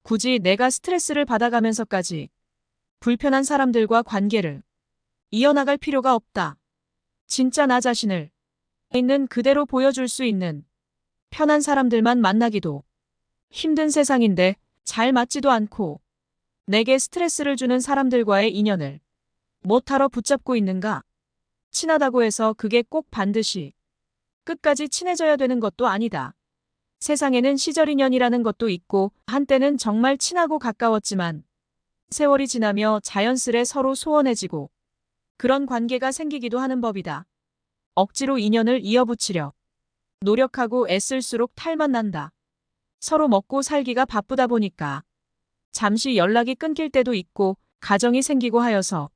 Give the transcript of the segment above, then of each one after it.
굳이 내가 스트레스를 받아가면서까지 불편한 사람들과 관계를 이어나갈 필요가 없다. 진짜 나 자신을 있는 그대로 보여줄 수 있는 편한 사람들만 만나기도 힘든 세상인데 잘 맞지도 않고 내게 스트레스를 주는 사람들과의 인연을 못하러 붙잡고 있는가? 친하다고 해서 그게 꼭 반드시 끝까지 친해져야 되는 것도 아니다. 세상에는 시절 인연이라는 것도 있고 한때는 정말 친하고 가까웠지만 세월이 지나며 자연스레 서로 소원해지고 그런 관계가 생기기도 하는 법이다. 억지로 인연을 이어붙이려 노력하고 애쓸수록 탈만 난다. 서로 먹고 살기가 바쁘다 보니까 잠시 연락이 끊길 때도 있고 가정이 생기고 하여서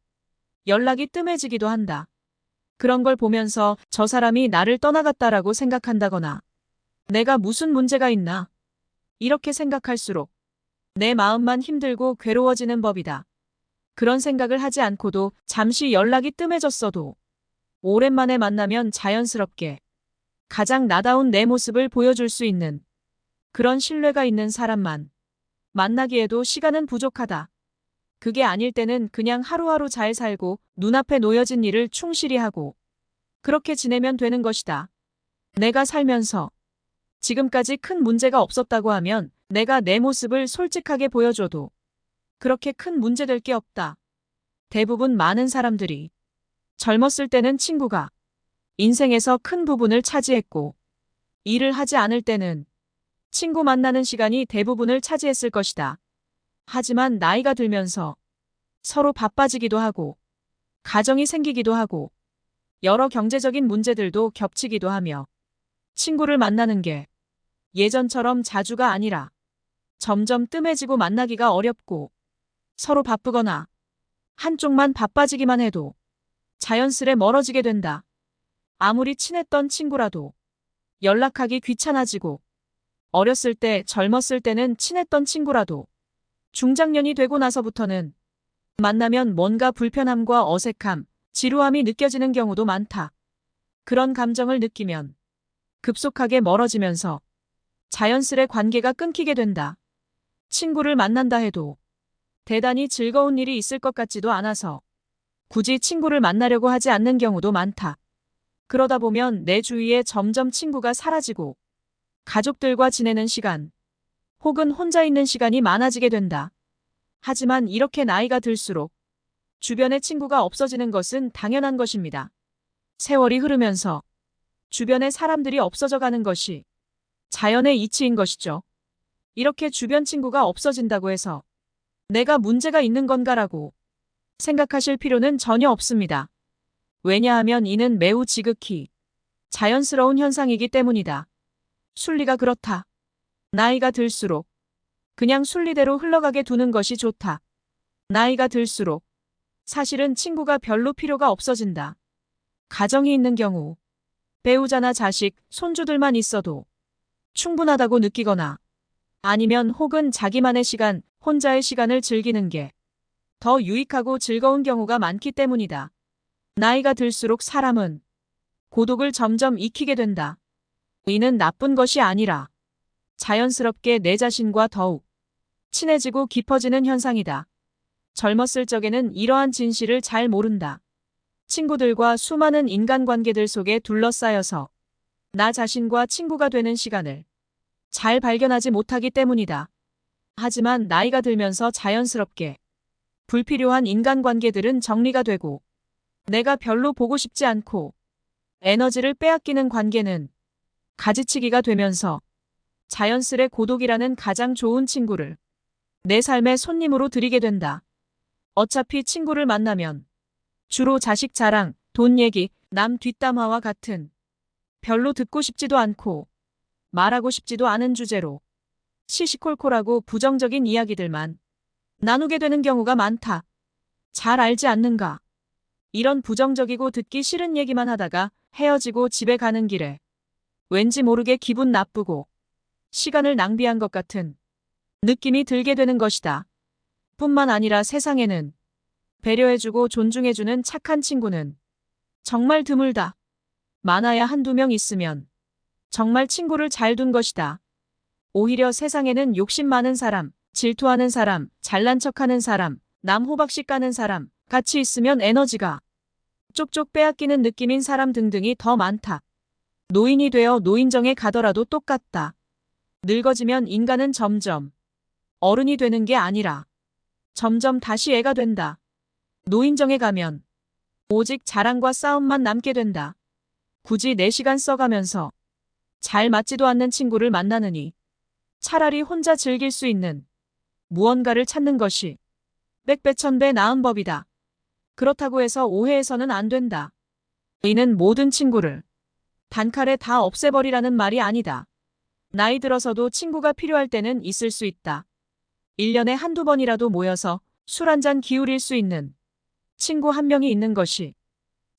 연락이 뜸해지기도 한다. 그런 걸 보면서 저 사람이 나를 떠나갔다라고 생각한다거나 내가 무슨 문제가 있나 이렇게 생각할수록 내 마음만 힘들고 괴로워지는 법이다. 그런 생각을 하지 않고도 잠시 연락이 뜸해졌어도 오랜만에 만나면 자연스럽게 가장 나다운 내 모습을 보여줄 수 있는 그런 신뢰가 있는 사람만 만나기에도 시간은 부족하다. 그게 아닐 때는 그냥 하루하루 잘 살고 눈앞에 놓여진 일을 충실히 하고 그렇게 지내면 되는 것이다. 내가 살면서 지금까지 큰 문제가 없었다고 하면 내가 내 모습을 솔직하게 보여줘도 그렇게 큰 문제될 게 없다. 대부분 많은 사람들이 젊었을 때는 친구가 인생에서 큰 부분을 차지했고 일을 하지 않을 때는 친구 만나는 시간이 대부분을 차지했을 것이다. 하지만 나이가 들면서 서로 바빠지기도 하고 가정이 생기기도 하고 여러 경제적인 문제들도 겹치기도 하며 친구를 만나는 게 예전처럼 자주가 아니라 점점 뜸해지고 만나기가 어렵고 서로 바쁘거나 한쪽만 바빠지기만 해도 자연스레 멀어지게 된다. 아무리 친했던 친구라도 연락하기 귀찮아지고 어렸을 때 젊었을 때는 친했던 친구라도 중장년이 되고 나서부터는 만나면 뭔가 불편함과 어색함, 지루함이 느껴지는 경우도 많다. 그런 감정을 느끼면 급속하게 멀어지면서 자연스레 관계가 끊기게 된다. 친구를 만난다 해도 대단히 즐거운 일이 있을 것 같지도 않아서 굳이 친구를 만나려고 하지 않는 경우도 많다. 그러다 보면 내 주위에 점점 친구가 사라지고 가족들과 지내는 시간 혹은 혼자 있는 시간이 많아지게 된다. 하지만 이렇게 나이가 들수록 주변에 친구가 없어지는 것은 당연한 것입니다. 세월이 흐르면서 주변에 사람들이 없어져 가는 것이 자연의 이치인 것이죠. 이렇게 주변 친구가 없어진다고 해서 내가 문제가 있는 건가라고 생각하실 필요는 전혀 없습니다. 왜냐하면 이는 매우 지극히 자연스러운 현상이기 때문이다. 순리가 그렇다. 나이가 들수록 그냥 순리대로 흘러가게 두는 것이 좋다. 나이가 들수록 사실은 친구가 별로 필요가 없어진다. 가정이 있는 경우 배우자나 자식, 손주들만 있어도 충분하다고 느끼거나 아니면 혹은 자기만의 시간, 혼자의 시간을 즐기는 게 더 유익하고 즐거운 경우가 많기 때문이다. 나이가 들수록 사람은 고독을 점점 익히게 된다. 이는 나쁜 것이 아니라 자연스럽게 내 자신과 더욱 친해지고 깊어지는 현상이다. 젊었을 적에는 이러한 진실을 잘 모른다. 친구들과 수많은 인간관계들 속에 둘러싸여서 나 자신과 친구가 되는 시간을 잘 발견하지 못하기 때문이다. 하지만 나이가 들면서 자연스럽게 불필요한 인간관계들은 정리가 되고 내가 별로 보고 싶지 않고 에너지를 빼앗기는 관계는 가지치기가 되면서 자연스레 고독이라는 가장 좋은 친구를 내 삶의 손님으로 들이게 된다. 어차피 친구를 만나면 주로 자식 자랑, 돈 얘기, 남 뒷담화와 같은 별로 듣고 싶지도 않고 말하고 싶지도 않은 주제로 시시콜콜하고 부정적인 이야기들만 나누게 되는 경우가 많다. 잘 알지 않는가? 이런 부정적이고 듣기 싫은 얘기만 하다가 헤어지고 집에 가는 길에 왠지 모르게 기분 나쁘고 시간을 낭비한 것 같은 느낌이 들게 되는 것이다. 뿐만 아니라 세상에는 배려해주고 존중해주는 착한 친구는 정말 드물다. 많아야 한두 명 있으면 정말 친구를 잘 둔 것이다. 오히려 세상에는 욕심 많은 사람, 질투하는 사람, 잘난 척하는 사람, 남 호박씨 까는 사람, 같이 있으면 에너지가 쪽쪽 빼앗기는 느낌인 사람 등등이 더 많다. 노인이 되어 노인정에 가더라도 똑같다. 늙어지면 인간은 점점 어른이 되는 게 아니라 점점 다시 애가 된다. 노인정에 가면 오직 자랑과 싸움만 남게 된다. 굳이 4시간 써가면서 잘 맞지도 않는 친구를 만나느니 차라리 혼자 즐길 수 있는 무언가를 찾는 것이 백배천배 나은 법이다. 그렇다고 해서 오해해서는 안 된다. 이는 모든 친구를 단칼에 다 없애버리라는 말이 아니다. 나이 들어서도 친구가 필요할 때는 있을 수 있다. 1년에 한두 번이라도 모여서 술 한잔 기울일 수 있는 친구 한 명이 있는 것이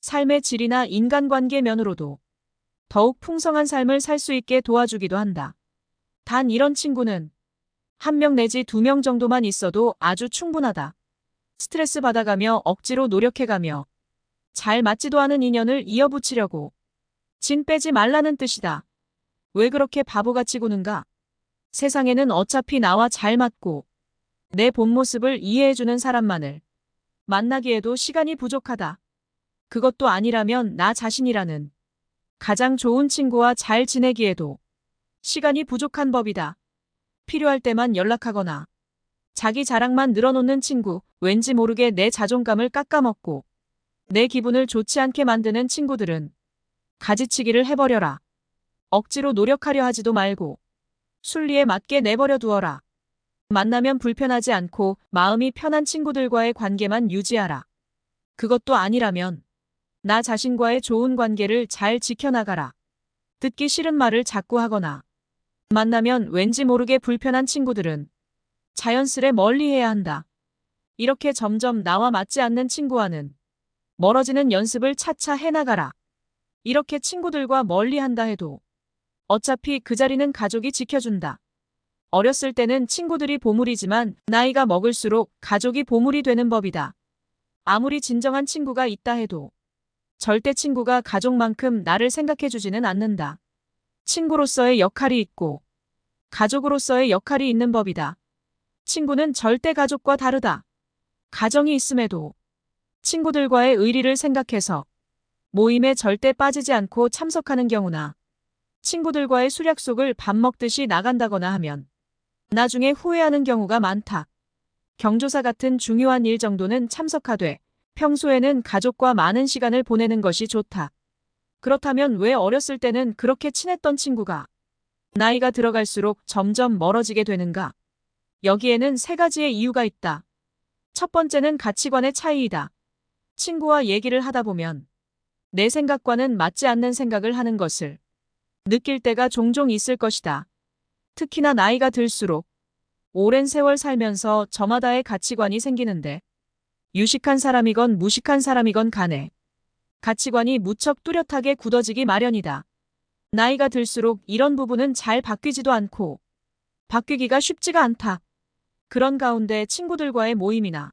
삶의 질이나 인간관계 면으로도 더욱 풍성한 삶을 살 수 있게 도와주기도 한다. 단 이런 친구는 1명 내지 2명 정도만 있어도 아주 충분하다. 스트레스 받아가며 억지로 노력해가며 잘 맞지도 않은 인연을 이어붙이려고 진 빼지 말라는 뜻이다. 왜 그렇게 바보같이 구는가? 세상에는 어차피 나와 잘 맞고 내 본 모습을 이해해주는 사람만을 만나기에도 시간이 부족하다. 그것도 아니라면 나 자신이라는 가장 좋은 친구와 잘 지내기에도 시간이 부족한 법이다. 필요할 때만 연락하거나 자기 자랑만 늘어놓는 친구, 왠지 모르게 내 자존감을 깎아먹고 내 기분을 좋지 않게 만드는 친구들은 가지치기를 해버려라. 억지로 노력하려 하지도 말고 순리에 맞게 내버려 두어라. 만나면 불편하지 않고 마음이 편한 친구들과의 관계만 유지하라. 그것도 아니라면 나 자신과의 좋은 관계를 잘 지켜나가라. 듣기 싫은 말을 자꾸 하거나 만나면 왠지 모르게 불편한 친구들은 자연스레 멀리해야 한다. 이렇게 점점 나와 맞지 않는 친구와는 멀어지는 연습을 차차 해나가라. 이렇게 친구들과 멀리한다 해도 어차피 그 자리는 가족이 지켜준다. 어렸을 때는 친구들이 보물이지만 나이가 먹을수록 가족이 보물이 되는 법이다. 아무리 진정한 친구가 있다 해도 절대 친구가 가족만큼 나를 생각해주지는 않는다. 친구로서의 역할이 있고 가족으로서의 역할이 있는 법이다. 친구는 절대 가족과 다르다. 가정이 있음에도 친구들과의 의리를 생각해서 모임에 절대 빠지지 않고 참석하는 경우나 친구들과의 술 약속을 밥 먹듯이 나간다거나 하면 나중에 후회하는 경우가 많다. 경조사 같은 중요한 일 정도는 참석하되 평소에는 가족과 많은 시간을 보내는 것이 좋다. 그렇다면 왜 어렸을 때는 그렇게 친했던 친구가 나이가 들어갈수록 점점 멀어지게 되는가? 여기에는 3가지의 이유가 있다. 첫 번째는 가치관의 차이이다. 친구와 얘기를 하다 보면 내 생각과는 맞지 않는 생각을 하는 것을 느낄 때가 종종 있을 것이다. 특히나 나이가 들수록 오랜 세월 살면서 저마다의 가치관이 생기는데 유식한 사람이건 무식한 사람이건 간에 가치관이 무척 뚜렷하게 굳어지기 마련이다. 나이가 들수록 이런 부분은 잘 바뀌지도 않고 바뀌기가 쉽지가 않다. 그런 가운데 친구들과의 모임이나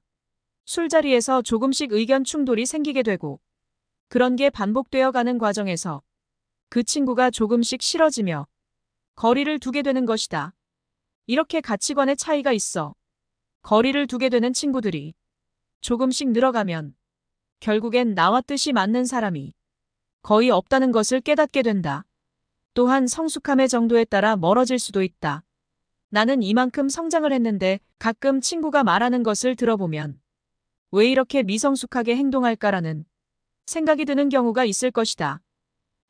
술자리에서 조금씩 의견 충돌이 생기게 되고 그런 게 반복되어 가는 과정에서 그 친구가 조금씩 싫어지며 거리를 두게 되는 것이다. 이렇게 가치관의 차이가 있어 거리를 두게 되는 친구들이 조금씩 늘어가면 결국엔 나와 뜻이 맞는 사람이 거의 없다는 것을 깨닫게 된다. 또한 성숙함의 정도에 따라 멀어질 수도 있다. 나는 이만큼 성장을 했는데 가끔 친구가 말하는 것을 들어보면 왜 이렇게 미성숙하게 행동할까라는 생각이 드는 경우가 있을 것이다.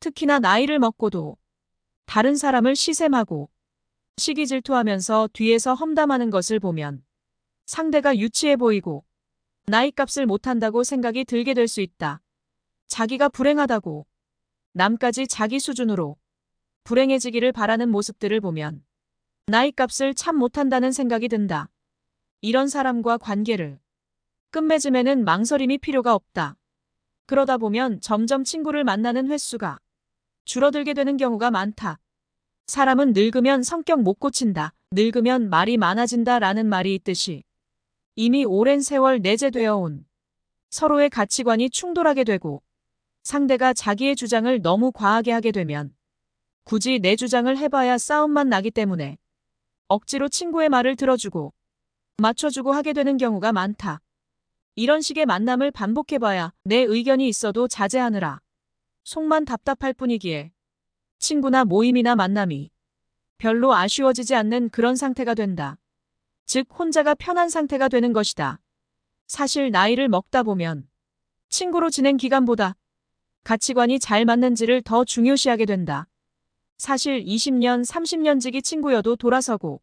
특히나 나이를 먹고도 다른 사람을 시샘하고 시기 질투하면서 뒤에서 험담하는 것을 보면 상대가 유치해 보이고 나이값을 못한다고 생각이 들게 될 수 있다. 자기가 불행하다고 남까지 자기 수준으로 불행해지기를 바라는 모습들을 보면 나이값을 참 못한다는 생각이 든다. 이런 사람과 관계를 끝맺음에는 망설임이 필요가 없다. 그러다 보면 점점 친구를 만나는 횟수가 줄어들게 되는 경우가 많다. 사람은 늙으면 성격 못 고친다. 늙으면 말이 많아진다 라는 말이 있듯이 이미 오랜 세월 내재되어 온 서로의 가치관이 충돌하게 되고 상대가 자기의 주장을 너무 과하게 하게 되면 굳이 내 주장을 해봐야 싸움만 나기 때문에 억지로 친구의 말을 들어주고 맞춰주고 하게 되는 경우가 많다. 이런 식의 만남을 반복해봐야 내 의견이 있어도 자제하느라 속만 답답할 뿐이기에 친구나 모임이나 만남이 별로 아쉬워지지 않는 그런 상태가 된다. 즉 혼자가 편한 상태가 되는 것이다. 사실 나이를 먹다 보면 친구로 지낸 기간보다 가치관이 잘 맞는지를 더 중요시하게 된다. 사실 20년, 30년 지기 친구여도 돌아서고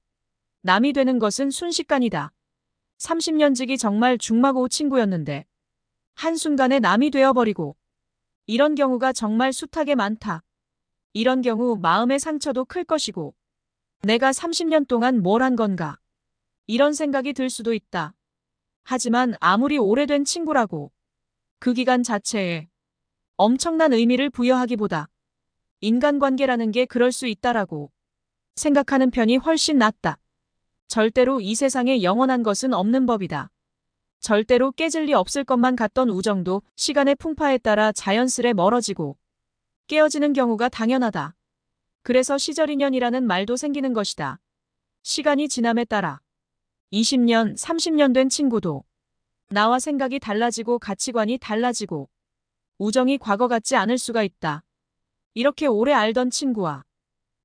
남이 되는 것은 순식간이다. 30년 지기 정말 중마고 친구였는데 한순간에 남이 되어버리고 이런 경우가 정말 숱하게 많다. 이런 경우 마음의 상처도 클 것이고 내가 30년 동안 뭘 한 건가? 이런 생각이 들 수도 있다. 하지만 아무리 오래된 친구라고 그 기간 자체에 엄청난 의미를 부여하기보다 인간관계라는 게 그럴 수 있다라고 생각하는 편이 훨씬 낫다. 절대로 이 세상에 영원한 것은 없는 법이다. 절대로 깨질 리 없을 것만 같던 우정도 시간의 풍파에 따라 자연스레 멀어지고 깨어지는 경우가 당연하다. 그래서 시절 인연이라는 말도 생기는 것이다. 시간이 지남에 따라 20년, 30년 된 친구도 나와 생각이 달라지고 가치관이 달라지고 우정이 과거 같지 않을 수가 있다. 이렇게 오래 알던 친구와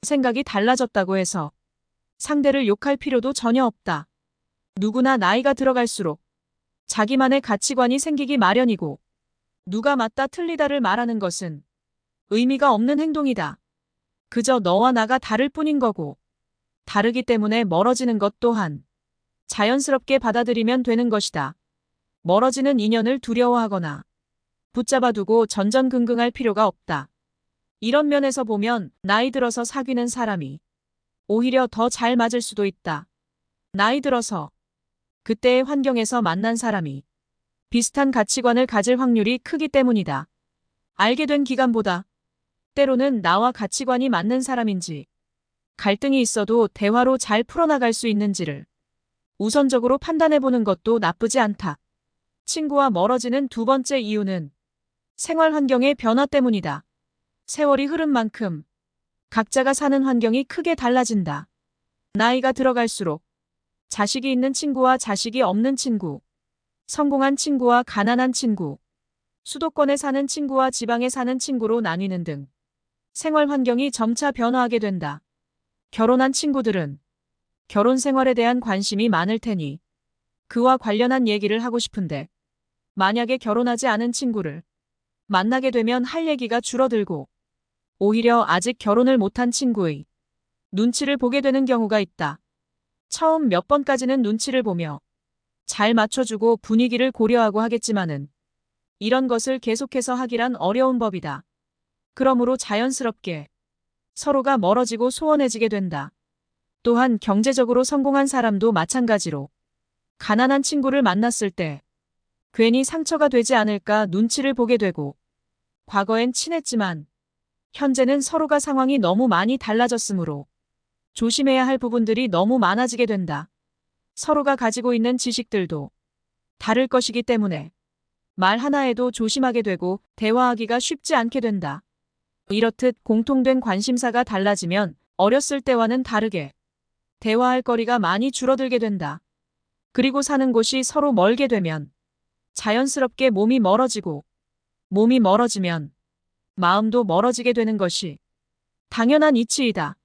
생각이 달라졌다고 해서 상대를 욕할 필요도 전혀 없다. 누구나 나이가 들어갈수록 자기만의 가치관이 생기기 마련이고 누가 맞다 틀리다를 말하는 것은 의미가 없는 행동이다. 그저 너와 나가 다를 뿐인 거고 다르기 때문에 멀어지는 것 또한 자연스럽게 받아들이면 되는 것이다. 멀어지는 인연을 두려워하거나 붙잡아두고 전전긍긍할 필요가 없다. 이런 면에서 보면 나이 들어서 사귀는 사람이 오히려 더 잘 맞을 수도 있다. 나이 들어서 그때의 환경에서 만난 사람이 비슷한 가치관을 가질 확률이 크기 때문이다. 알게 된 기간보다 때로는 나와 가치관이 맞는 사람인지 갈등이 있어도 대화로 잘 풀어나갈 수 있는지를 우선적으로 판단해보는 것도 나쁘지 않다. 친구와 멀어지는 두 번째 이유는 생활 환경의 변화 때문이다. 세월이 흐른 만큼 각자가 사는 환경이 크게 달라진다. 나이가 들어갈수록 자식이 있는 친구와 자식이 없는 친구, 성공한 친구와 가난한 친구, 수도권에 사는 친구와 지방에 사는 친구로 나뉘는 등 생활 환경이 점차 변화하게 된다. 결혼한 친구들은 결혼 생활에 대한 관심이 많을 테니 그와 관련한 얘기를 하고 싶은데 만약에 결혼하지 않은 친구를 만나게 되면 할 얘기가 줄어들고 오히려 아직 결혼을 못한 친구의 눈치를 보게 되는 경우가 있다. 처음 몇 번까지는 눈치를 보며 잘 맞춰주고 분위기를 고려하고 하겠지만은 이런 것을 계속해서 하기란 어려운 법이다. 그러므로 자연스럽게 서로가 멀어지고 소원해지게 된다. 또한 경제적으로 성공한 사람도 마찬가지로 가난한 친구를 만났을 때 괜히 상처가 되지 않을까 눈치를 보게 되고 과거엔 친했지만 현재는 서로가 상황이 너무 많이 달라졌으므로 조심해야 할 부분들이 너무 많아지게 된다. 서로가 가지고 있는 지식들도 다를 것이기 때문에 말 하나에도 조심하게 되고 대화하기가 쉽지 않게 된다. 이렇듯 공통된 관심사가 달라지면 어렸을 때와는 다르게 대화할 거리가 많이 줄어들게 된다. 그리고 사는 곳이 서로 멀게 되면 자연스럽게 몸이 멀어지고 몸이 멀어지면 마음도 멀어지게 되는 것이 당연한 이치이다.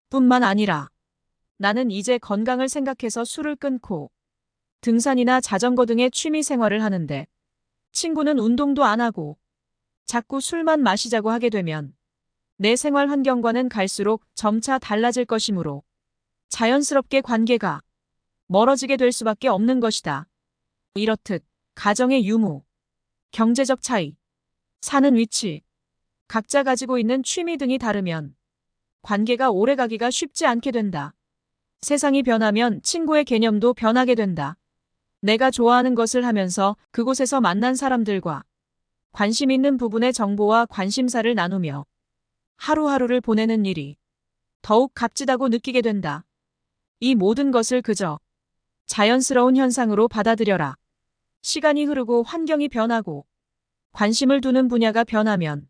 뿐만 아니라 나는 이제 건강을 생각해서 술을 끊고 등산이나 자전거 등의 취미 생활을 하는데 친구는 운동도 안 하고 자꾸 술만 마시자고 하게 되면 내 생활 환경과는 갈수록 점차 달라질 것이므로 자연스럽게 관계가 멀어지게 될 수밖에 없는 것이다. 이렇듯 가정의 유무, 경제적 차이, 사는 위치, 각자 가지고 있는 취미 등이 다르면 관계가 오래가기가 쉽지 않게 된다. 세상이 변하면 친구의 개념도 변하게 된다. 내가 좋아하는 것을 하면서 그곳에서 만난 사람들과 관심 있는 부분의 정보와 관심사를 나누며 하루하루를 보내는 일이 더욱 값지다고 느끼게 된다. 이 모든 것을 그저 자연스러운 현상으로 받아들여라. 시간이 흐르고 환경이 변하고 관심을 두는 분야가 변하면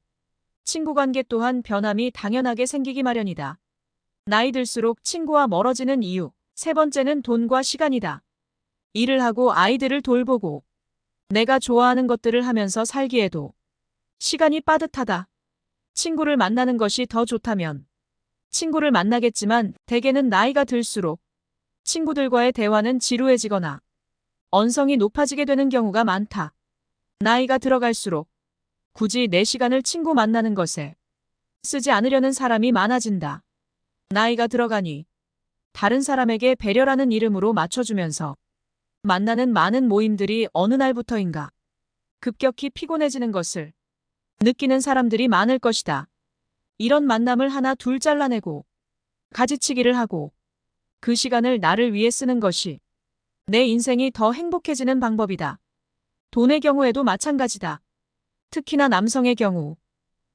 친구관계 또한 변함이 당연하게 생기기 마련이다. 나이 들수록 친구와 멀어지는 이유, 세 번째는 돈과 시간이다. 일을 하고 아이들을 돌보고 내가 좋아하는 것들을 하면서 살기에도 시간이 빠듯하다. 친구를 만나는 것이 더 좋다면 친구를 만나겠지만 대개는 나이가 들수록 친구들과의 대화는 지루해지거나 언성이 높아지게 되는 경우가 많다. 나이가 들어갈수록 굳이 내 시간을 친구 만나는 것에 쓰지 않으려는 사람이 많아진다. 나이가 들어가니 다른 사람에게 배려라는 이름으로 맞춰주면서 만나는 많은 모임들이 어느 날부터인가 급격히 피곤해지는 것을 느끼는 사람들이 많을 것이다. 이런 만남을 하나 둘 잘라내고 가지치기를 하고 그 시간을 나를 위해 쓰는 것이 내 인생이 더 행복해지는 방법이다. 돈의 경우에도 마찬가지다. 특히나 남성의 경우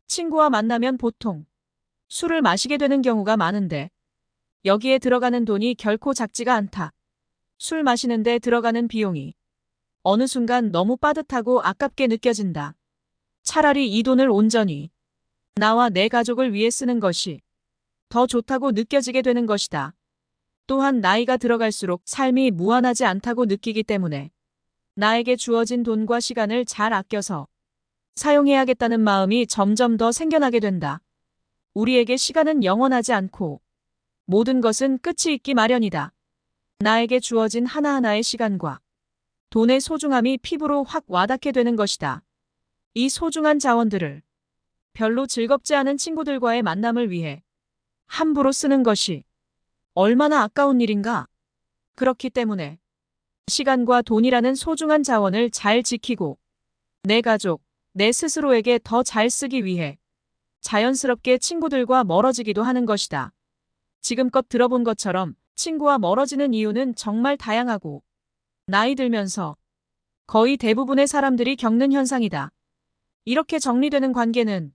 친구와 만나면 보통 술을 마시게 되는 경우가 많은데 여기에 들어가는 돈이 결코 작지가 않다. 술 마시는데 들어가는 비용이 어느 순간 너무 빠듯하고 아깝게 느껴진다. 차라리 이 돈을 온전히 나와 내 가족을 위해 쓰는 것이 더 좋다고 느껴지게 되는 것이다. 또한 나이가 들어갈수록 삶이 무한하지 않다고 느끼기 때문에 나에게 주어진 돈과 시간을 잘 아껴서 사용해야겠다는 마음이 점점 더 생겨나게 된다. 우리에게 시간은 영원하지 않고 모든 것은 끝이 있기 마련이다. 나에게 주어진 하나하나의 시간과 돈의 소중함이 피부로 확 와닿게 되는 것이다. 이 소중한 자원들을 별로 즐겁지 않은 친구들과의 만남을 위해 함부로 쓰는 것이 얼마나 아까운 일인가. 그렇기 때문에 시간과 돈이라는 소중한 자원을 잘 지키고 내 가족, 내 스스로에게 더 잘 쓰기 위해 자연스럽게 친구들과 멀어지기도 하는 것이다. 지금껏 들어본 것처럼 친구와 멀어지는 이유는 정말 다양하고 나이 들면서 거의 대부분의 사람들이 겪는 현상이다. 이렇게 정리되는 관계는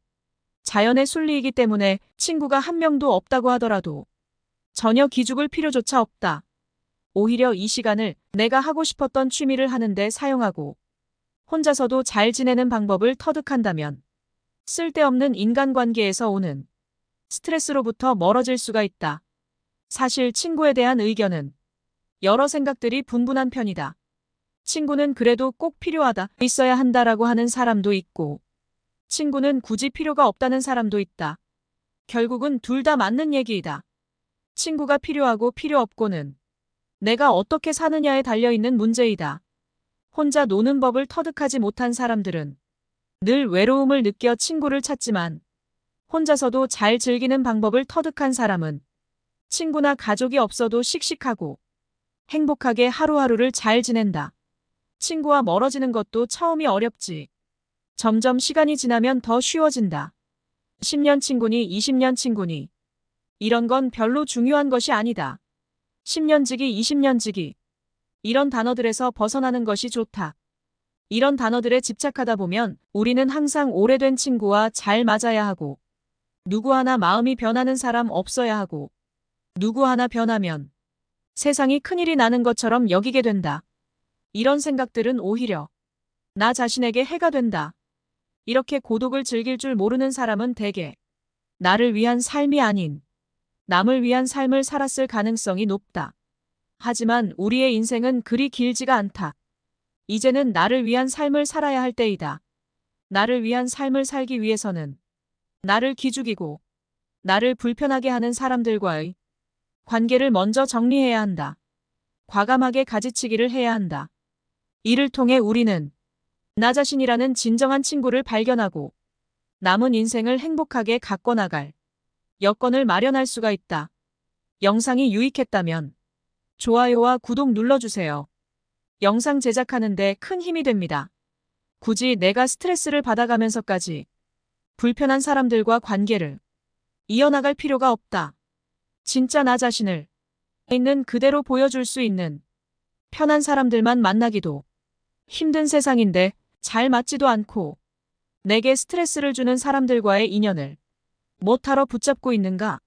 자연의 순리이기 때문에 친구가 한 명도 없다고 하더라도 전혀 기죽을 필요조차 없다. 오히려 이 시간을 내가 하고 싶었던 취미를 하는데 사용하고 혼자서도 잘 지내는 방법을 터득한다면 쓸데없는 인간관계에서 오는 스트레스로부터 멀어질 수가 있다. 사실 친구에 대한 의견은 여러 생각들이 분분한 편이다. 친구는 그래도 꼭 필요하다, 있어야 한다라고 하는 사람도 있고 친구는 굳이 필요가 없다는 사람도 있다. 결국은 둘 다 맞는 얘기이다. 친구가 필요하고 필요 없고는 내가 어떻게 사느냐에 달려있는 문제이다. 혼자 노는 법을 터득하지 못한 사람들은 늘 외로움을 느껴 친구를 찾지만 혼자서도 잘 즐기는 방법을 터득한 사람은 친구나 가족이 없어도 씩씩하고 행복하게 하루하루를 잘 지낸다. 친구와 멀어지는 것도 처음이 어렵지. 점점 시간이 지나면 더 쉬워진다. 10년 친구니 20년 친구니 이런 건 별로 중요한 것이 아니다. 10년지기 20년지기 이런 단어들에서 벗어나는 것이 좋다. 이런 단어들에 집착하다 보면 우리는 항상 오래된 친구와 잘 맞아야 하고 누구 하나 마음이 변하는 사람 없어야 하고 누구 하나 변하면 세상이 큰일이 나는 것처럼 여기게 된다. 이런 생각들은 오히려 나 자신에게 해가 된다. 이렇게 고독을 즐길 줄 모르는 사람은 대개 나를 위한 삶이 아닌 남을 위한 삶을 살았을 가능성이 높다. 하지만 우리의 인생은 그리 길지가 않다. 이제는 나를 위한 삶을 살아야 할 때이다. 나를 위한 삶을 살기 위해서는 나를 기죽이고 나를 불편하게 하는 사람들과의 관계를 먼저 정리해야 한다. 과감하게 가지치기를 해야 한다. 이를 통해 우리는 나 자신이라는 진정한 친구를 발견하고 남은 인생을 행복하게 가꿔나갈 여건을 마련할 수가 있다. 영상이 유익했다면 좋아요와 구독 눌러주세요. 영상 제작하는데 큰 힘이 됩니다. 굳이 내가 스트레스를 받아가면서까지 불편한 사람들과 관계를 이어나갈 필요가 없다. 진짜 나 자신을 있는 그대로 보여줄 수 있는 편한 사람들만 만나기도 힘든 세상인데 잘 맞지도 않고 내게 스트레스를 주는 사람들과의 인연을 뭐하러 붙잡고 있는가?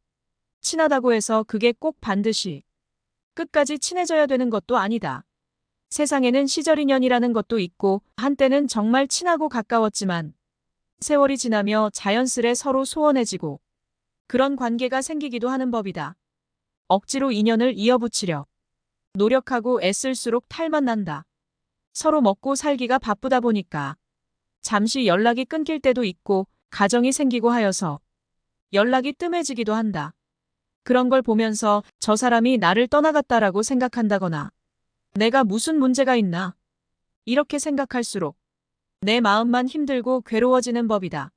친하다고 해서 그게 꼭 반드시 끝까지 친해져야 되는 것도 아니다. 세상에는 시절 인연이라는 것도 있고 한때는 정말 친하고 가까웠지만 세월이 지나며 자연스레 서로 소원해지고 그런 관계가 생기기도 하는 법이다. 억지로 인연을 이어붙이려 노력하고 애쓸수록 탈만 난다. 서로 먹고 살기가 바쁘다 보니까 잠시 연락이 끊길 때도 있고 가정이 생기고 하여서 연락이 뜸해지기도 한다. 그런 걸 보면서 저 사람이 나를 떠나갔다라고 생각한다거나 내가 무슨 문제가 있나 이렇게 생각할수록 내 마음만 힘들고 괴로워지는 법이다.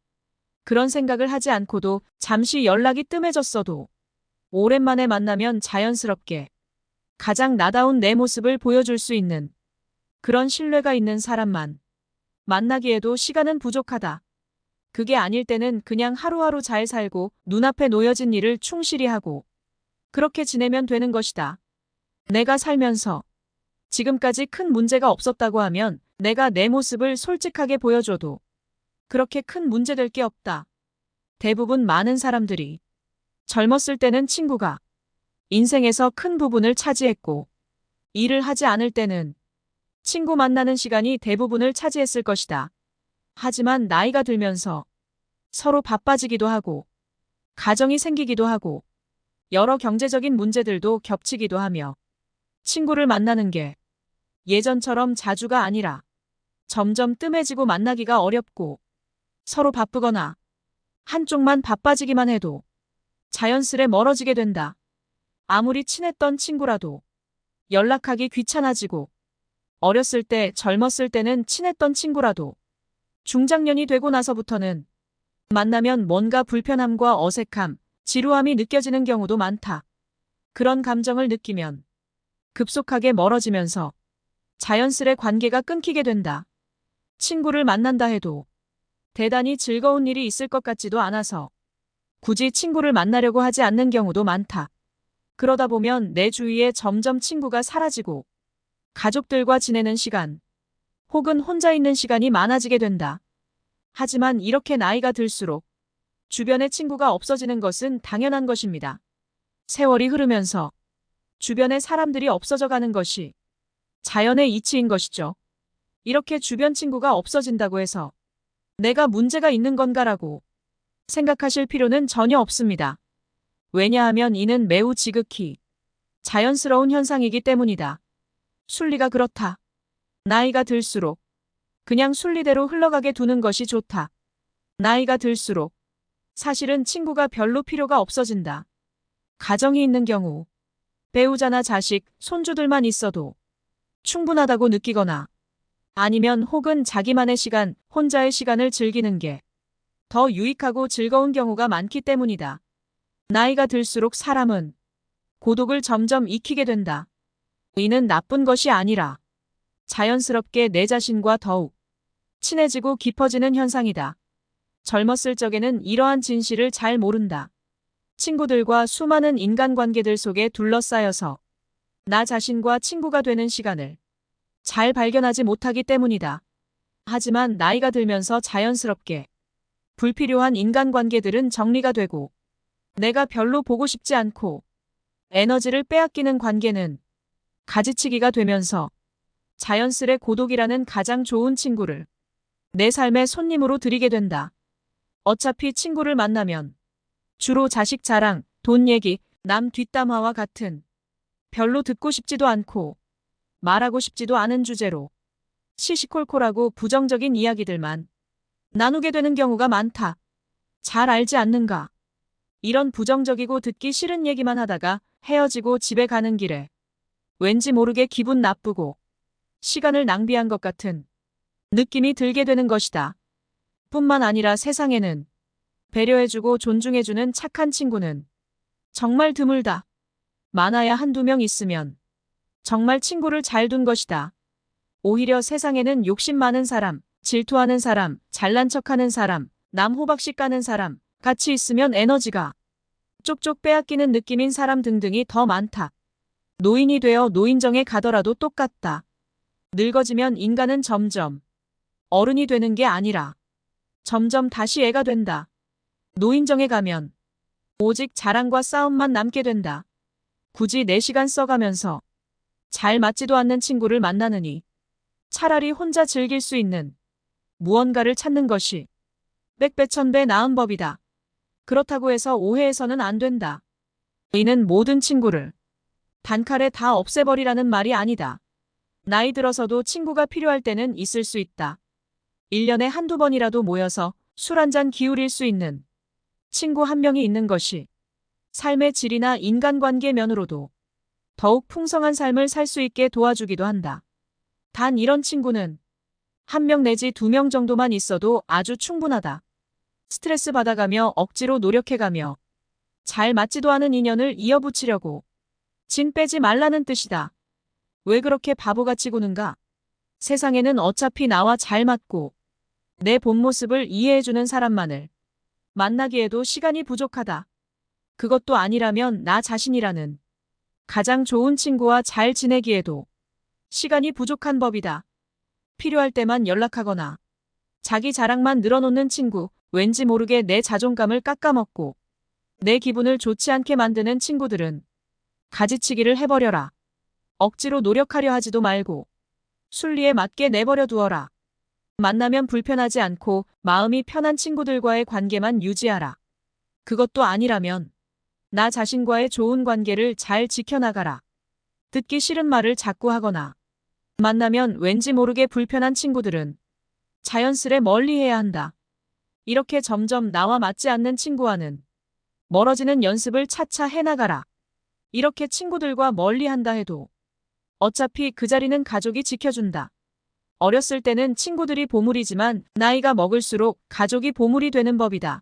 그런 생각을 하지 않고도 잠시 연락이 뜸해졌어도 오랜만에 만나면 자연스럽게 가장 나다운 내 모습을 보여줄 수 있는 그런 신뢰가 있는 사람만 만나기에도 시간은 부족하다. 그게 아닐 때는 그냥 하루하루 잘 살고 눈앞에 놓여진 일을 충실히 하고 그렇게 지내면 되는 것이다. 내가 살면서 지금까지 큰 문제가 없었다고 하면 내가 내 모습을 솔직하게 보여줘도 그렇게 큰 문제될 게 없다. 대부분 많은 사람들이 젊었을 때는 친구가 인생에서 큰 부분을 차지했고 일을 하지 않을 때는 친구 만나는 시간이 대부분을 차지했을 것이다. 하지만 나이가 들면서 서로 바빠지기도 하고 가정이 생기기도 하고 여러 경제적인 문제들도 겹치기도 하며 친구를 만나는 게 예전처럼 자주가 아니라 점점 뜸해지고 만나기가 어렵고 서로 바쁘거나 한쪽만 바빠지기만 해도 자연스레 멀어지게 된다. 아무리 친했던 친구라도 연락하기 귀찮아지고 어렸을 때 젊었을 때는 친했던 친구라도 중장년이 되고 나서부터는 만나면 뭔가 불편함과 어색함, 지루함이 느껴지는 경우도 많다. 그런 감정을 느끼면 급속하게 멀어지면서 자연스레 관계가 끊기게 된다. 친구를 만난다 해도 대단히 즐거운 일이 있을 것 같지도 않아서 굳이 친구를 만나려고 하지 않는 경우도 많다. 그러다 보면 내 주위에 점점 친구가 사라지고 가족들과 지내는 시간 혹은 혼자 있는 시간이 많아지게 된다. 하지만 이렇게 나이가 들수록 주변에 친구가 없어지는 것은 당연한 것입니다. 세월이 흐르면서 주변에 사람들이 없어져 가는 것이 자연의 이치인 것이죠. 이렇게 주변 친구가 없어진다고 해서 내가 문제가 있는 건가라고 생각하실 필요는 전혀 없습니다. 왜냐하면 이는 매우 지극히 자연스러운 현상이기 때문이다. 순리가 그렇다. 나이가 들수록 그냥 순리대로 흘러가게 두는 것이 좋다. 나이가 들수록 사실은 친구가 별로 필요가 없어진다. 가정이 있는 경우 배우자나 자식, 손주들만 있어도 충분하다고 느끼거나 아니면 혹은 자기만의 시간, 혼자의 시간을 즐기는 게 더 유익하고 즐거운 경우가 많기 때문이다. 나이가 들수록 사람은 고독을 점점 익히게 된다. 이는 나쁜 것이 아니라 자연스럽게 내 자신과 더욱 친해지고 깊어지는 현상이다. 젊었을 적에는 이러한 진실을 잘 모른다. 친구들과 수많은 인간관계들 속에 둘러싸여서 나 자신과 친구가 되는 시간을 잘 발견하지 못하기 때문이다. 하지만 나이가 들면서 자연스럽게 불필요한 인간관계들은 정리가 되고 내가 별로 보고 싶지 않고 에너지를 빼앗기는 관계는 가지치기가 되면서 자연스레 고독이라는 가장 좋은 친구를 내 삶의 손님으로 들이게 된다. 어차피 친구를 만나면 주로 자식 자랑, 돈 얘기, 남 뒷담화와 같은 별로 듣고 싶지도 않고 말하고 싶지도 않은 주제로 시시콜콜하고 부정적인 이야기들만 나누게 되는 경우가 많다. 잘 알지 않는가? 이런 부정적이고 듣기 싫은 얘기만 하다가 헤어지고 집에 가는 길에 왠지 모르게 기분 나쁘고 시간을 낭비한 것 같은 느낌이 들게 되는 것이다. 뿐만 아니라 세상에는 배려해주고 존중해주는 착한 친구는 정말 드물다. 많아야 한두 명 있으면 정말 친구를 잘 둔 것이다. 오히려 세상에는 욕심 많은 사람, 질투하는 사람, 잘난 척하는 사람, 남 호박씨 까는 사람, 같이 있으면 에너지가 쪽쪽 빼앗기는 느낌인 사람 등등이 더 많다. 노인이 되어 노인정에 가더라도 똑같다. 늙어지면 인간은 점점 어른이 되는 게 아니라 점점 다시 애가 된다. 노인정에 가면 오직 자랑과 싸움만 남게 된다. 굳이 내 시간 써가면서 잘 맞지도 않는 친구를 만나느니 차라리 혼자 즐길 수 있는 무언가를 찾는 것이 백배천배 나은 법이다. 그렇다고 해서 오해해서는 안 된다. 이는 모든 친구를 단칼에 다 없애버리라는 말이 아니다. 나이 들어서도 친구가 필요할 때는 있을 수 있다. 1년에 한두 번이라도 모여서 술 한잔 기울일 수 있는 친구 한 명이 있는 것이 삶의 질이나 인간관계 면으로도 더욱 풍성한 삶을 살 수 있게 도와주기도 한다. 단 이런 친구는 한 명 내지 2명 정도만 있어도 아주 충분하다. 스트레스 받아가며 억지로 노력해가며 잘 맞지도 않은 인연을 이어붙이려고 진 빼지 말라는 뜻이다. 왜 그렇게 바보같이 구는가? 세상에는 어차피 나와 잘 맞고 내 본 모습을 이해해주는 사람만을 만나기에도 시간이 부족하다. 그것도 아니라면 나 자신이라는 가장 좋은 친구와 잘 지내기에도 시간이 부족한 법이다. 필요할 때만 연락하거나 자기 자랑만 늘어놓는 친구, 왠지 모르게 내 자존감을 깎아먹고 내 기분을 좋지 않게 만드는 친구들은 가지치기를 해버려라. 억지로 노력하려 하지도 말고 순리에 맞게 내버려 두어라. 만나면 불편하지 않고 마음이 편한 친구들과의 관계만 유지하라. 그것도 아니라면 나 자신과의 좋은 관계를 잘 지켜나가라. 듣기 싫은 말을 자꾸 하거나 만나면 왠지 모르게 불편한 친구들은 자연스레 멀리해야 한다. 이렇게 점점 나와 맞지 않는 친구와는 멀어지는 연습을 차차 해나가라. 이렇게 친구들과 멀리한다 해도 어차피 그 자리는 가족이 지켜준다. 어렸을 때는 친구들이 보물이지만 나이가 먹을수록 가족이 보물이 되는 법이다.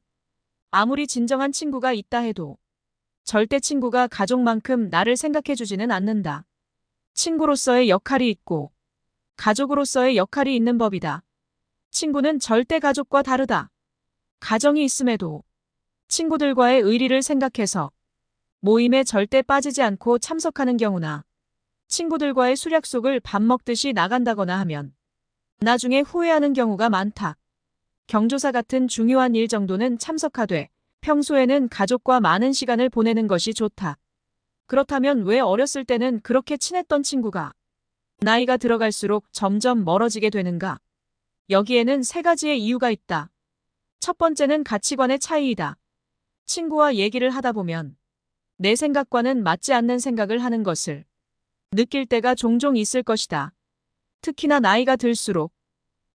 아무리 진정한 친구가 있다 해도 절대 친구가 가족만큼 나를 생각해주지는 않는다. 친구로서의 역할이 있고 가족으로서의 역할이 있는 법이다. 친구는 절대 가족과 다르다. 가정이 있음에도 친구들과의 의리를 생각해서 모임에 절대 빠지지 않고 참석하는 경우나 친구들과의 술 약속을 밥 먹듯이 나간다거나 하면 나중에 후회하는 경우가 많다. 경조사 같은 중요한 일 정도는 참석하되 평소에는 가족과 많은 시간을 보내는 것이 좋다. 그렇다면 왜 어렸을 때는 그렇게 친했던 친구가 나이가 들어갈수록 점점 멀어지게 되는가? 여기에는 3가지의 이유가 있다. 첫 번째는 가치관의 차이이다. 친구와 얘기를 하다 보면 내 생각과는 맞지 않는 생각을 하는 것을 느낄 때가 종종 있을 것이다. 특히나 나이가 들수록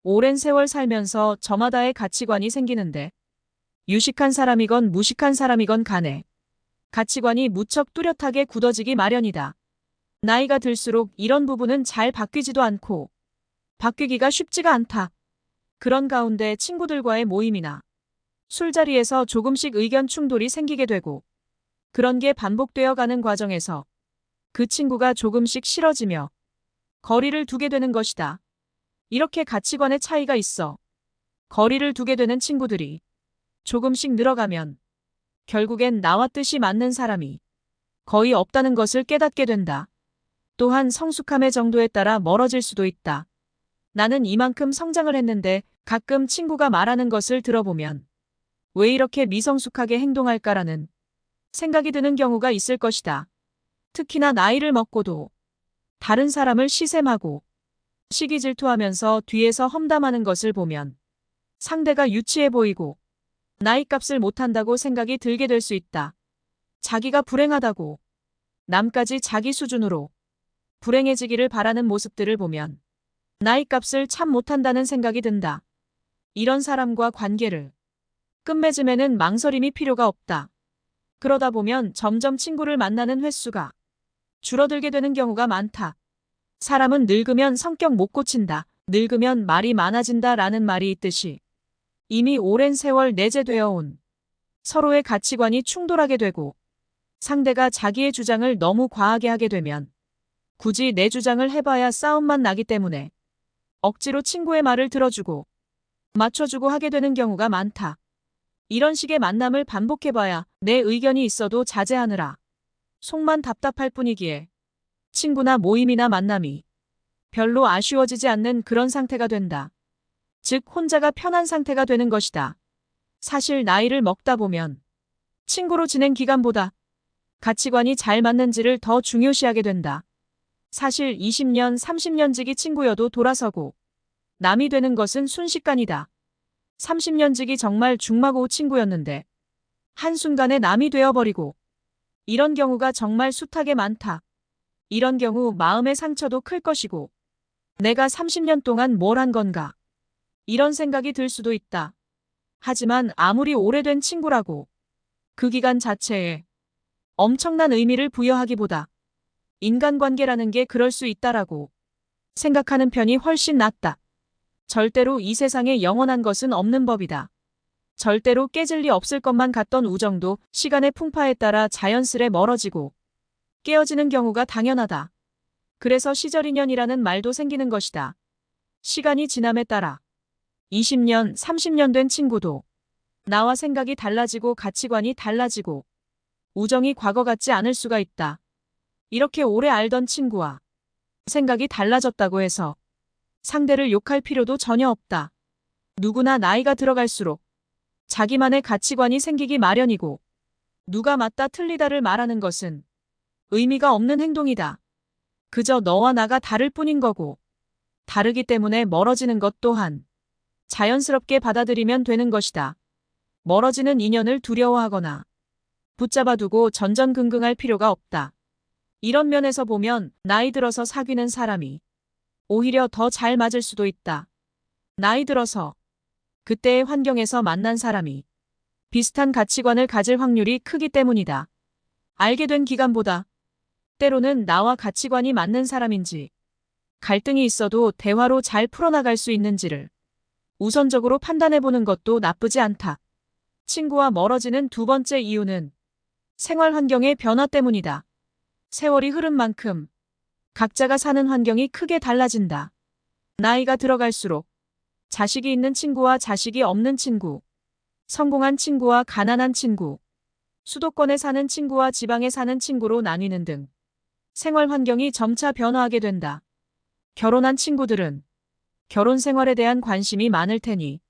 오랜 세월 살면서 저마다의 가치관이 생기는데 유식한 사람이건 무식한 사람이건 간에 가치관이 무척 뚜렷하게 굳어지기 마련이다. 나이가 들수록 이런 부분은 잘 바뀌지도 않고 바뀌기가 쉽지가 않다. 그런 가운데 친구들과의 모임이나 술자리에서 조금씩 의견 충돌이 생기게 되고 그런 게 반복되어 가는 과정에서 그 친구가 조금씩 싫어지며 거리를 두게 되는 것이다. 이렇게 가치관의 차이가 있어 거리를 두게 되는 친구들이 조금씩 늘어가면 결국엔 나와 뜻이 맞는 사람이 거의 없다는 것을 깨닫게 된다. 또한 성숙함의 정도에 따라 멀어질 수도 있다. 나는 이만큼 성장을 했는데 가끔 친구가 말하는 것을 들어보면 왜 이렇게 미성숙하게 행동할까라는 생각이 드는 경우가 있을 것이다. 특히나 나이를 먹고도 다른 사람을 시샘하고 시기 질투하면서 뒤에서 험담하는 것을 보면 상대가 유치해 보이고 나이값을 못한다고 생각이 들게 될 수 있다. 자기가 불행하다고 남까지 자기 수준으로 불행해지기를 바라는 모습들을 보면 나이값을 참 못한다는 생각이 든다. 이런 사람과 관계를 끝맺음에는 망설임이 필요가 없다. 그러다 보면 점점 친구를 만나는 횟수가 줄어들게 되는 경우가 많다. 사람은 늙으면 성격 못 고친다. 늙으면 말이 많아진다 라는 말이 있듯이 이미 오랜 세월 내재되어 온 서로의 가치관이 충돌하게 되고 상대가 자기의 주장을 너무 과하게 하게 되면 굳이 내 주장을 해봐야 싸움만 나기 때문에 억지로 친구의 말을 들어주고 맞춰주고 하게 되는 경우가 많다. 이런 식의 만남을 반복해봐야 내 의견이 있어도 자제하느라 속만 답답할 뿐이기에 친구나 모임이나 만남이 별로 아쉬워지지 않는 그런 상태가 된다. 즉 혼자가 편한 상태가 되는 것이다. 사실 나이를 먹다 보면 친구로 지낸 기간보다 가치관이 잘 맞는지를 더 중요시하게 된다. 사실 20년, 30년 지기 친구여도 돌아서고 남이 되는 것은 순식간이다. 30년 지기 정말 중마고우 친구였는데 한순간에 남이 되어버리고 이런 경우가 정말 숱하게 많다. 이런 경우 마음의 상처도 클 것이고, 내가 30년 동안 뭘 한 건가? 이런 생각이 들 수도 있다. 하지만 아무리 오래된 친구라고 그 기간 자체에 엄청난 의미를 부여하기보다 인간관계라는 게 그럴 수 있다라고 생각하는 편이 훨씬 낫다. 절대로 이 세상에 영원한 것은 없는 법이다. 절대로 깨질 리 없을 것만 같던 우정도 시간의 풍파에 따라 자연스레 멀어지고 깨어지는 경우가 당연하다. 그래서 시절인연이라는 말도 생기는 것이다. 시간이 지남에 따라 20년, 30년 된 친구도 나와 생각이 달라지고 가치관이 달라지고 우정이 과거 같지 않을 수가 있다. 이렇게 오래 알던 친구와 생각이 달라졌다고 해서 상대를 욕할 필요도 전혀 없다. 누구나 나이가 들어갈수록 자기만의 가치관이 생기기 마련이고 누가 맞다 틀리다를 말하는 것은 의미가 없는 행동이다. 그저 너와 나가 다를 뿐인 거고 다르기 때문에 멀어지는 것 또한 자연스럽게 받아들이면 되는 것이다. 멀어지는 인연을 두려워하거나 붙잡아두고 전전긍긍할 필요가 없다. 이런 면에서 보면 나이 들어서 사귀는 사람이 오히려 더 잘 맞을 수도 있다. 나이 들어서 그때의 환경에서 만난 사람이 비슷한 가치관을 가질 확률이 크기 때문이다. 알게 된 기간보다 때로는 나와 가치관이 맞는 사람인지 갈등이 있어도 대화로 잘 풀어나갈 수 있는지를 우선적으로 판단해보는 것도 나쁘지 않다. 친구와 멀어지는 두 번째 이유는 생활 환경의 변화 때문이다. 세월이 흐른 만큼 각자가 사는 환경이 크게 달라진다. 나이가 들어갈수록 자식이 있는 친구와 자식이 없는 친구, 성공한 친구와 가난한 친구, 수도권에 사는 친구와 지방에 사는 친구로 나뉘는 등 생활 환경이 점차 변화하게 된다. 결혼한 친구들은 결혼 생활에 대한 관심이 많을 테니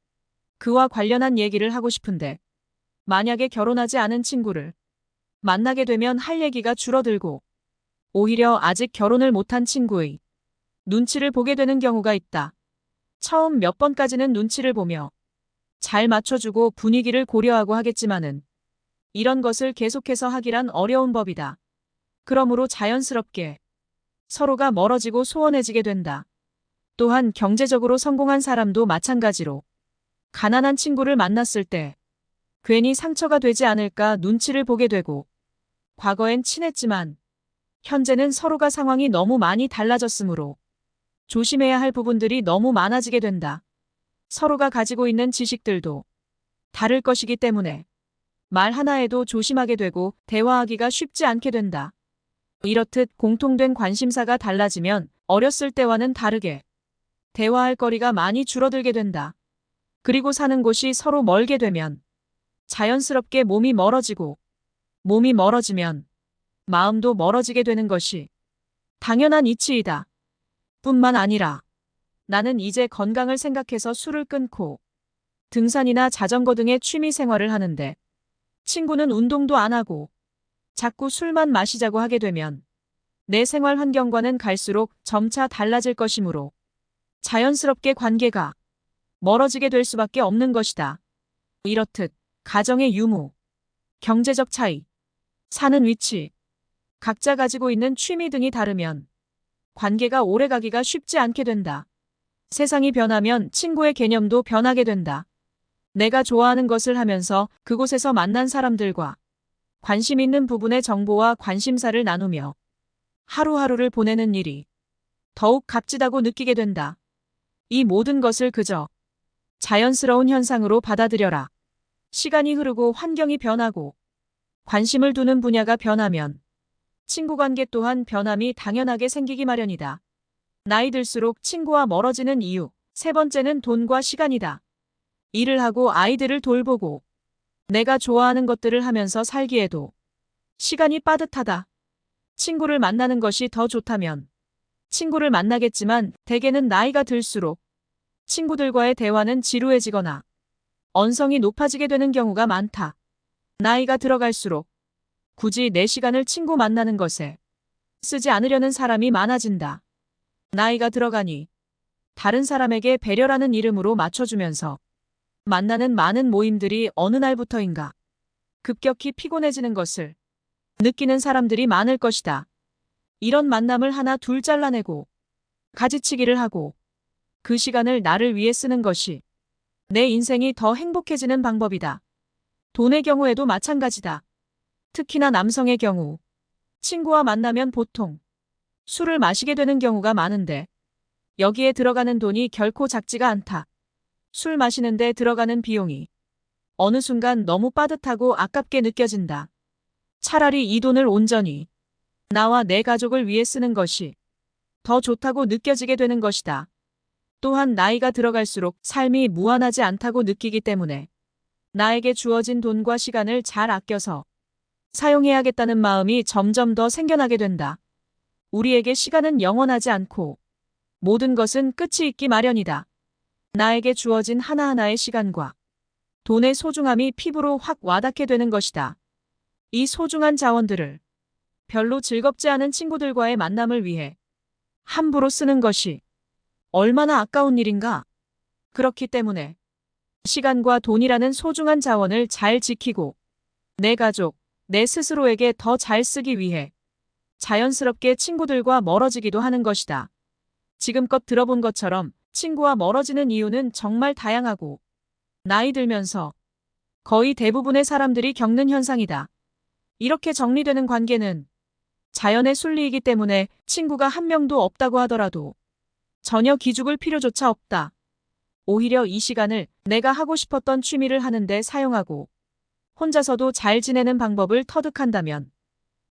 그와 관련한 얘기를 하고 싶은데 만약에 결혼하지 않은 친구를 만나게 되면 할 얘기가 줄어들고 오히려 아직 결혼을 못한 친구의 눈치를 보게 되는 경우가 있다. 처음 몇 번까지는 눈치를 보며 잘 맞춰주고 분위기를 고려하고 하겠지만은 이런 것을 계속해서 하기란 어려운 법이다. 그러므로 자연스럽게 서로가 멀어지고 소원해지게 된다. 또한 경제적으로 성공한 사람도 마찬가지로 가난한 친구를 만났을 때 괜히 상처가 되지 않을까 눈치를 보게 되고 과거엔 친했지만 현재는 서로가 상황이 너무 많이 달라졌으므로 조심해야 할 부분들이 너무 많아지게 된다. 서로가 가지고 있는 지식들도 다를 것이기 때문에 말 하나에도 조심하게 되고 대화하기가 쉽지 않게 된다. 이렇듯 공통된 관심사가 달라지면 어렸을 때와는 다르게 대화할 거리가 많이 줄어들게 된다. 그리고 사는 곳이 서로 멀게 되면 자연스럽게 몸이 멀어지고 몸이 멀어지면 마음도 멀어지게 되는 것이 당연한 이치이다. 뿐만 아니라 나는 이제 건강을 생각해서 술을 끊고 등산이나 자전거 등의 취미 생활을 하는데 친구는 운동도 안 하고 자꾸 술만 마시자고 하게 되면 내 생활 환경과는 갈수록 점차 달라질 것이므로 자연스럽게 관계가 멀어지게 될 수밖에 없는 것이다. 이렇듯 가정의 유무, 경제적 차이, 사는 위치, 각자 가지고 있는 취미 등이 다르면 관계가 오래가기가 쉽지 않게 된다. 세상이 변하면 친구의 개념도 변하게 된다. 내가 좋아하는 것을 하면서 그곳에서 만난 사람들과 관심 있는 부분의 정보와 관심사를 나누며 하루하루를 보내는 일이 더욱 값지다고 느끼게 된다. 이 모든 것을 그저 자연스러운 현상으로 받아들여라. 시간이 흐르고 환경이 변하고 관심을 두는 분야가 변하면 친구관계 또한 변함이 당연하게 생기기 마련이다. 나이 들수록 친구와 멀어지는 이유, 세 번째는 돈과 시간이다. 일을 하고 아이들을 돌보고 내가 좋아하는 것들을 하면서 살기에도 시간이 빠듯하다. 친구를 만나는 것이 더 좋다면 친구를 만나겠지만 대개는 나이가 들수록 친구들과의 대화는 지루해지거나 언성이 높아지게 되는 경우가 많다. 나이가 들어갈수록 굳이 내 시간을 친구 만나는 것에 쓰지 않으려는 사람이 많아진다. 나이가 들어가니 다른 사람에게 배려라는 이름으로 맞춰주면서 만나는 많은 모임들이 어느 날부터인가 급격히 피곤해지는 것을 느끼는 사람들이 많을 것이다. 이런 만남을 하나 둘 잘라내고 가지치기를 하고 그 시간을 나를 위해 쓰는 것이 내 인생이 더 행복해지는 방법이다. 돈의 경우에도 마찬가지다. 특히나 남성의 경우 친구와 만나면 보통 술을 마시게 되는 경우가 많은데 여기에 들어가는 돈이 결코 작지가 않다. 술 마시는데 들어가는 비용이 어느 순간 너무 빠듯하고 아깝게 느껴진다. 차라리 이 돈을 온전히 나와 내 가족을 위해 쓰는 것이 더 좋다고 느껴지게 되는 것이다. 또한 나이가 들어갈수록 삶이 무한하지 않다고 느끼기 때문에 나에게 주어진 돈과 시간을 잘 아껴서 사용해야겠다는 마음이 점점 더 생겨나게 된다. 우리에게 시간은 영원하지 않고 모든 것은 끝이 있기 마련이다. 나에게 주어진 하나하나의 시간과 돈의 소중함이 피부로 확 와닿게 되는 것이다. 이 소중한 자원들을 별로 즐겁지 않은 친구들과의 만남을 위해 함부로 쓰는 것이 얼마나 아까운 일인가. 그렇기 때문에 시간과 돈이라는 소중한 자원을 잘 지키고 내 가족, 내 스스로에게 더 잘 쓰기 위해 자연스럽게 친구들과 멀어지기도 하는 것이다. 지금껏 들어본 것처럼 친구와 멀어지는 이유는 정말 다양하고 나이 들면서 거의 대부분의 사람들이 겪는 현상이다. 이렇게 정리되는 관계는 자연의 순리이기 때문에 친구가 한 명도 없다고 하더라도 전혀 기죽을 필요조차 없다. 오히려 이 시간을 내가 하고 싶었던 취미를 하는데 사용하고 혼자서도 잘 지내는 방법을 터득한다면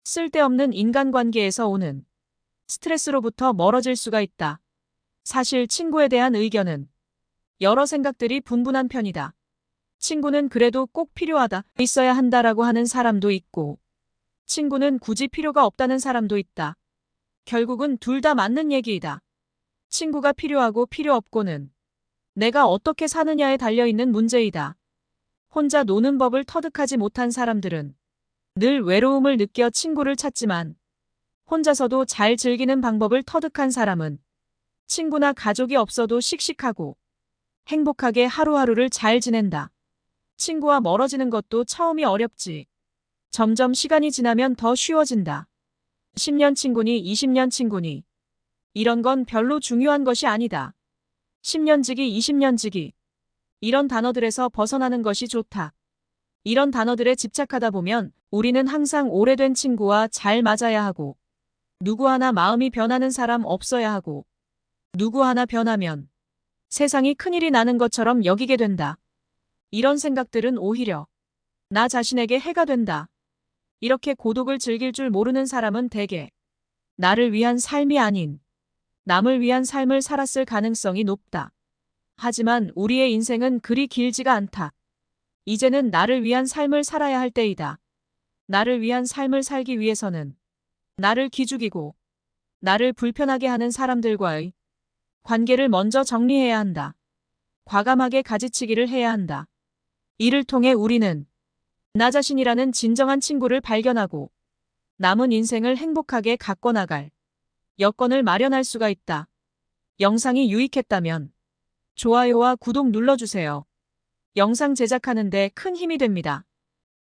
쓸데없는 인간관계에서 오는 스트레스로부터 멀어질 수가 있다. 사실 친구에 대한 의견은 여러 생각들이 분분한 편이다. 친구는 그래도 꼭 필요하다, 있어야 한다라고 하는 사람도 있고 친구는 굳이 필요가 없다는 사람도 있다. 결국은 둘 다 맞는 얘기이다. 친구가 필요하고 필요 없고는 내가 어떻게 사느냐에 달려있는 문제이다. 혼자 노는 법을 터득하지 못한 사람들은 늘 외로움을 느껴 친구를 찾지만 혼자서도 잘 즐기는 방법을 터득한 사람은 친구나 가족이 없어도 씩씩하고 행복하게 하루하루를 잘 지낸다. 친구와 멀어지는 것도 처음이 어렵지. 점점 시간이 지나면 더 쉬워진다. 10년 친구니 20년 친구니 이런 건 별로 중요한 것이 아니다. 10년지기 20년지기 이런 단어들에서 벗어나는 것이 좋다. 이런 단어들에 집착하다 보면 우리는 항상 오래된 친구와 잘 맞아야 하고 누구 하나 마음이 변하는 사람 없어야 하고 누구 하나 변하면 세상이 큰일이 나는 것처럼 여기게 된다. 이런 생각들은 오히려 나 자신에게 해가 된다. 이렇게 고독을 즐길 줄 모르는 사람은 대개 나를 위한 삶이 아닌 남을 위한 삶을 살았을 가능성이 높다. 하지만 우리의 인생은 그리 길지가 않다. 이제는 나를 위한 삶을 살아야 할 때이다. 나를 위한 삶을 살기 위해서는 나를 기죽이고 나를 불편하게 하는 사람들과의 관계를 먼저 정리해야 한다. 과감하게 가지치기를 해야 한다. 이를 통해 우리는 나 자신이라는 진정한 친구를 발견하고 남은 인생을 행복하게 가꿔나갈 여건을 마련할 수가 있다. 영상이 유익했다면 좋아요와 구독 눌러주세요. 영상 제작하는 데 큰 힘이 됩니다.